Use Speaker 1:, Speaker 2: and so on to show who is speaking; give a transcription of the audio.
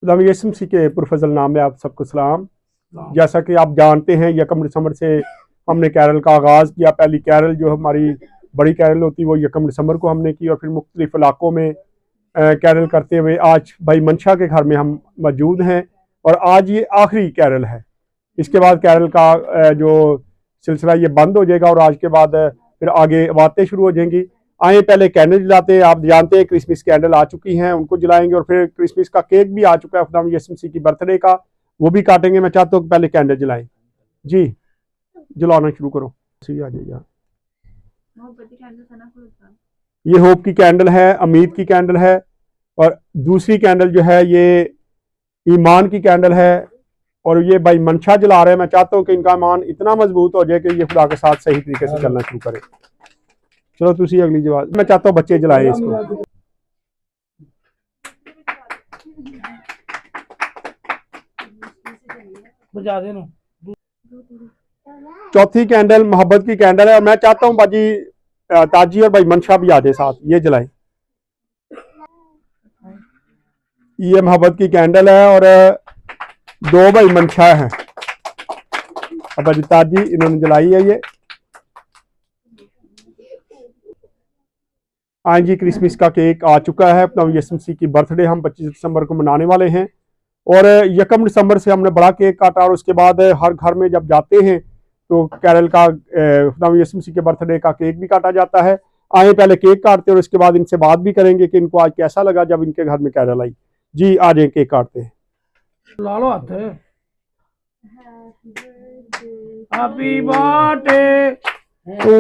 Speaker 1: खुदा यीशु मसीह के पुरफजल नाम में आप सबको सलाम। जैसा कि आप जानते हैं 1 दिसंबर से हमने कैरल का आगाज़ किया। पहली कैरल जो हमारी बड़ी कैरल होती वो 1 दिसंबर को हमने की और फिर मुख्तलिफ इलाकों में कैरल करते हुए आज भाई मंशा के घर में हम मौजूद हैं और आज ये आखिरी कैरल है। इसके बाद कैरल का जो सिलसिला ये बंद हो जाएगा और आज के बाद फिर आगे बातें शुरू हो जाएंगी। आए पहले कैंडल जलाते हैं। आप जानते हैं क्रिसमस कैंडल आ चुकी हैं, उनको जलाएंगे और फिर क्रिसमस का केक भी आ चुका है खुदा यीशु मसीह की बर्थडे का, वो भी काटेंगे। मैं चाहता हूँ कि पहले कैंडल जलाएं। जी जलाना शुरू करो। आ जाइए। ये होप की कैंडल है, उम्मीद की कैंडल है और दूसरी कैंडल जो है ये ईमान की कैंडल है और ये भाई मंशा जला रहे हैं। मैं चाहता हूँ कि इनका ईमान इतना मजबूत हो जाए कि ये खुदा के साथ सही तरीके से चलना शुरू करे। चलो तुसी अगली जवाब। मैं चाहता हूँ बच्चे जलाए इसको। चौथी कैंडल मोहब्बत की कैंडल है और मैं चाहता हूँ बाजी ताजी और भाई मंशा भी आ जाए साथ, ये जलाए। ये मोहब्बत की कैंडल है और दो भाई मंशा है। अब बाजी ताजी इन्होंने जलाई है। ये हाँ जी, क्रिसमस का केक आ चुका है। अपना यीशु मसीह की बर्थडे हम 25 दिसंबर को मनाने वाले हैं और 1 दिसंबर से हमने बड़ा केक काटा और उसके बाद हर घर में जब जाते हैं तो कैरल का खुदा यीशु मसीह के बर्थडे का केक भी काटा जाता है। आए पहले केक काटते हैं और उसके बाद इनसे बात भी करेंगे कि इनको आज कैसा लगा जब इनके घर में कैरल आई। जी आ जाए केक काटते हैं।
Speaker 2: लालो हाथ। Happy birthday
Speaker 1: to